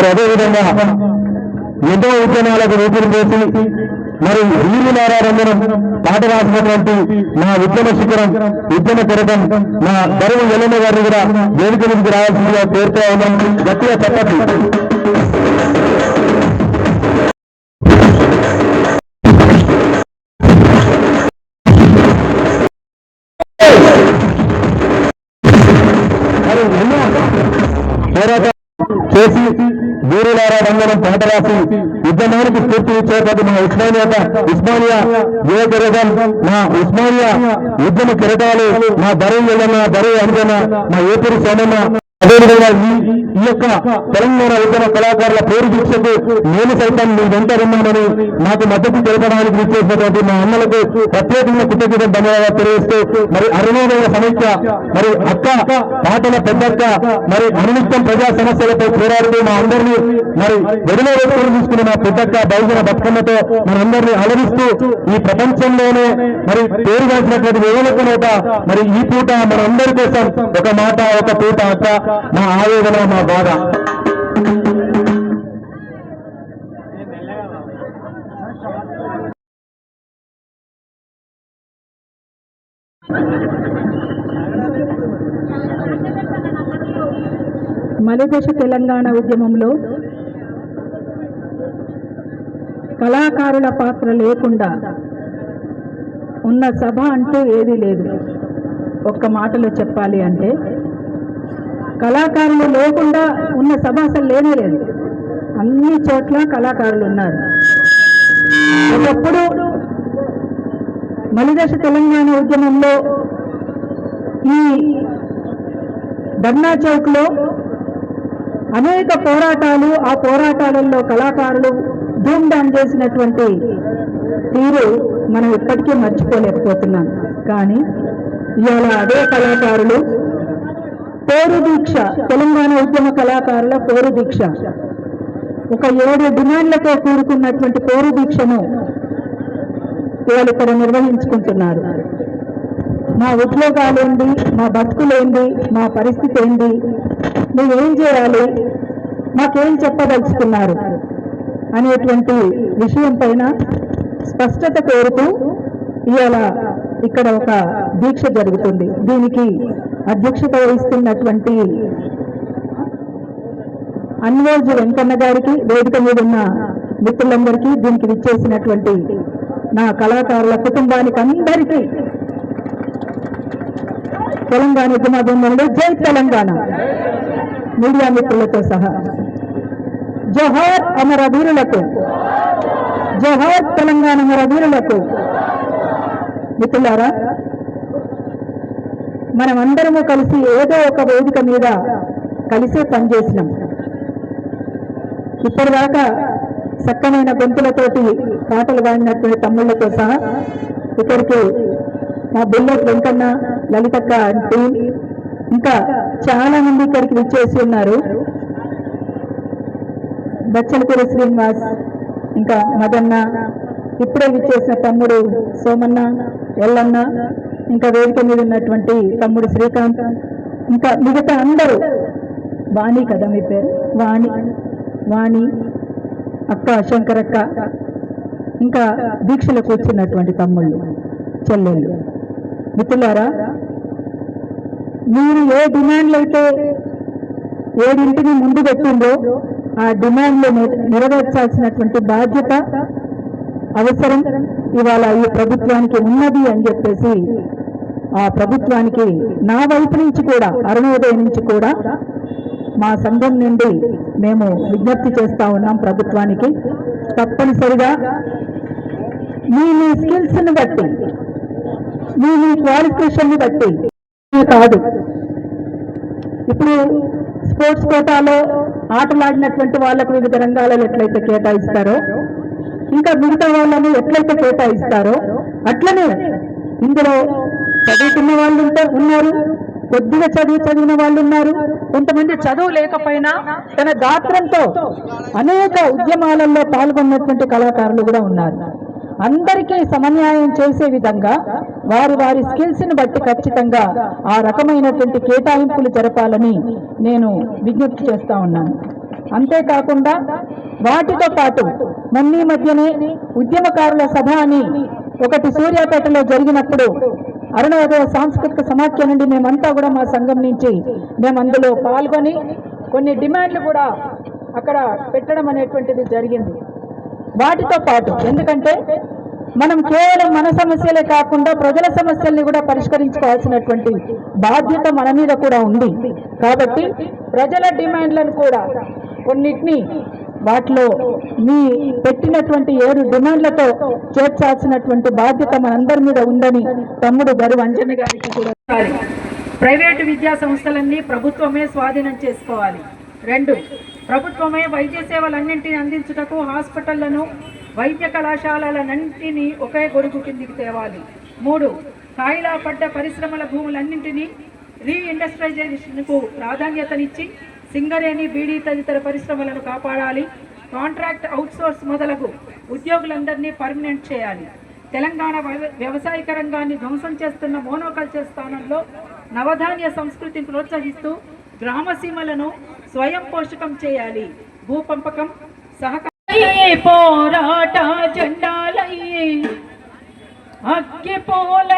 మరి అదేవిధంగా ఎన్నో ఉద్యమాలకు రూపులు పోసి మరి వీరు నారాయణం పాట రాసినటువంటి మా ఉద్యమ శిఖరం ఉద్యమ కెరటం మా బరువు ఎల్లమ్మ గారిని కూడా వేదిక నుంచి రావాల్సిందిగా కోరుతూ ఉన్నాం. గట్టిగా చెప్పండి. పోరాటం చేసి వీరులారా రంగం పాట రాసి ఉద్యమానికి స్ఫూర్తి ఇచ్చేటప్పుడు మా ఉస్మానియా యువ కెరటం, మా ఉస్మానియా ఉద్యమ కెరటాలు, మా బరువు ఎల్లమ్మ, బరువు అనుజన, మా ఏపూరి సోమమ్మ, అదేవిధంగా ఈ యొక్క తెలంగాణ ఉద్యమ కళాకారుల పేరు దీక్షకు నేను సైతం మీ వెంట ఉన్నామని నాకు మద్దతు తెలపడానికి ఇచ్చేసినటువంటి మా అమ్మలకు ప్రత్యేకంగా కృతజ్ఞత ధన్యవాదాలు తెలియజేస్తూ మరి అరుణోదయ సమైక్య మరి అక్క పాటల పెద్దక్క మరి అనునిత్యం ప్రజా సమస్యలపై పోరాడుతూ మా అందరినీ మరి వెడిలో వేసుకొని తీసుకున్న మా పెద్దక్క బహుజన బతుకమ్మతో మనందరినీ అలరిస్తూ ఈ ప్రపంచంలోనే మరి పేరుగాల్సినటువంటి యువలకు నోట మరి ఈ పూట మనందరి కోసం ఒక మాట ఒక పూట అక్క మా ఆవేదన మా బాధ. మలిదశ తెలంగాణ ఉద్యమంలో కళాకారుల పాత్ర లేకుండా ఉన్న సభ అంటూ ఏదీ లేదు. ఒక్క మాటలో చెప్పాలి అంటే కళాకారులు లేకుండా ఉన్న సభ అసలు లేనే లేదు. అన్ని చోట్ల కళాకారులు ఉన్నారు. ఒకప్పుడు మలిదశ తెలంగాణ ఉద్యమంలో ఈ ధర్నా చౌక్లో అనేక పోరాటాలు, ఆ పోరాటాలలో కళాకారులు ధూమ్ధాం చేసినటువంటి తీరు మనం ఇప్పటికీ మర్చిపోలేకపోతున్నాం. కానీ ఇవాళ అదే కళాకారులు పోరు దీక్ష, తెలంగాణ ఉద్యమ కళాకారుల పోరు దీక్ష, ఒక 7 డిమాండ్లతో కూడుకున్నటువంటి పోరు దీక్షను ఇవాళ ఇక్కడ నిర్వహించుకుంటున్నారు. మా ఉద్యోగాలేంది, మా బతుకులేంది, మా పరిస్థితి ఏంది, నువ్వేం చేయాలి, మాకేం చెప్పదలుచుకున్నారు అనేటువంటి విషయం పైన స్పష్టత కోరుతూ ఇవాళ ఇక్కడ ఒక దీక్ష జరుగుతుంది. దీనికి అధ్యక్షత వహిస్తున్నటువంటి అన్వోజు వెంకన్న గారికి, వేదిక మీద ఉన్న మిత్రులందరికీ, దీనికి విచ్చేసినటువంటి నా కళాకారుల కుటుంబానికి అందరికీ తెలంగాణ ఉద్యమ బృందంలో జై తెలంగాణ మీడియా మిత్రులతో సహా జోహార్ అమర వీరులకు, జోహార్ తెలంగాణ అమర వీరులకు. మిత్రులారా, మనమందరము కలిసి ఏదో ఒక వేదిక మీద కలిసే పనిచేసినాం. ఇప్పటిదాకా చక్కమైన గొంతులతోటి పాటలు పాడినటువంటి తమ్ముళ్లతో సహా ఇక్కడికి మా బుల్లెట్ వెంకన్న, లలితక్క టీం, ఇంకా చాలా మంది ఇక్కడికి విచ్చేసి ఉన్నారు. బచ్చలపూరి శ్రీనివాస్, ఇంకా మదన్న, ఇప్పుడే విచ్చేసిన తమ్ముడు సోమన్న, ఎల్లన్న, ఇంకా వేదిక మీద ఉన్నటువంటి తమ్ముడు శ్రీకాంత్, ఇంకా మిగతా అందరూ, వాణి కదా మీ పేరు, వాణి అక్క, శంకరక్క, ఇంకా దీక్షలో కూర్చున్నటువంటి తమ్ముళ్ళు, చెల్లెళ్ళు. మిత్రులారా, మీరు ఏ డిమాండ్లు అయితే 7 ముందు పెట్టిందో ఆ డిమాండ్లు నెరవేర్చాల్సినటువంటి బాధ్యత, అవసరం ఇవాళ ఈ ప్రభుత్వానికి ఉన్నది అని చెప్పేసి ఆ ప్రభుత్వానికి నా వైపు నుంచి కూడా, అరుణోదయం నుంచి కూడా, మా సంఘం నుండి మేము విజ్ఞప్తి చేస్తా ఉన్నాం ప్రభుత్వానికి. తప్పనిసరిగా మీ స్కిల్స్ని బట్టి, మీ క్వాలిఫికేషన్ని బట్టి కాదు, ఇప్పుడు స్పోర్ట్స్ కోటాలో ఆటలాడినటువంటి వాళ్లకు వివిధ రంగాలలో ఎట్లయితే కేటాయిస్తారో, ఇంకా మిగతా వాళ్ళని ఎట్లయితే కేటాయిస్తారో అట్లనే ఇందులో చదువుకున్న వాళ్ళు ఉన్నారు, కొద్దిగా చదివిన వాళ్ళు ఉన్నారు, కొంతమంది చదువు లేకపోయినా తన గాత్రంతో అనేక ఉద్యమాలలో పాల్గొన్నటువంటి కళాకారులు కూడా ఉన్నారు. అందరికీ సమన్యాయం చేసే విధంగా వారి వారి స్కిల్స్ని బట్టి ఖచ్చితంగా ఆ రకమైనటువంటి కేటాయింపులు జరపాలని నేను విజ్ఞప్తి చేస్తా ఉన్నాను. అంతేకాకుండా వాటితో పాటు మొన్న ఈ మధ్యనే ఉద్యమకారుల సభ అని ఒకటి సూర్యాపేటలో జరిగినప్పుడు అరుణోదయ సాంస్కృతిక సమాఖ్య నుండి మేమంతా కూడా మా సంఘం నుంచి మేము అందులో పాల్గొని కొన్ని డిమాండ్లు కూడా అక్కడ పెట్టడం అనేటువంటిది జరిగింది. వాటితో పాటు ఎందుకంటే మనం కేవలం మన సమస్యలే కాకుండా ప్రజల సమస్యల్ని కూడా పరిష్కరించుకోవాల్సినటువంటి బాధ్యత మన మీద కూడా ఉంది. కాబట్టి ప్రజల డిమాండ్లను కూడా కొన్నిటిని వాటిలో మీ పెట్టినటువంటి 7 డిమాండ్లతో చేర్చాల్సినటువంటి బాధ్యత మనందరి మీద ఉందని తమ్ముడు గరువు అంజన్ గారికి కూడా. ప్రైవేటు విద్యా సంస్థలన్నీ ప్రభుత్వమే స్వాధీనం చేసుకోవాలి. 2, ప్రభుత్వమే వైద్య సేవలన్నింటినీ అందించుటకు హాస్పిటళ్లను వైద్య కళాశాలలన్నింటినీ ఒకే గొడుగు కిందికి తేవాలి. 3, కాయిలా పడ్డ పరిశ్రమల భూములన్నింటినీ రీఇండస్ట్రియలైజేషన్కు ప్రాధాన్యతనిచ్చి సింగరేణి, బీడీ తదితర పరిశ్రమలను కాపాడాలి. కాంట్రాక్ట్ అవుట్సోర్స్ మొదలగు ఉద్యోగులందరినీ పర్మనెంట్ చేయాలి. తెలంగాణ వ్యవసాయక రంగాన్ని ధ్వంసం చేస్తున్న మోనోకల్చర్ స్థానంలో నవధాన్య సంస్కృతిని ప్రోత్సహిస్తూ గ్రామసీమలను స్వయం పోషకం చేయాలి. భూ పంపకం పోరాట జెండాలయ్యి అగ్గి పూల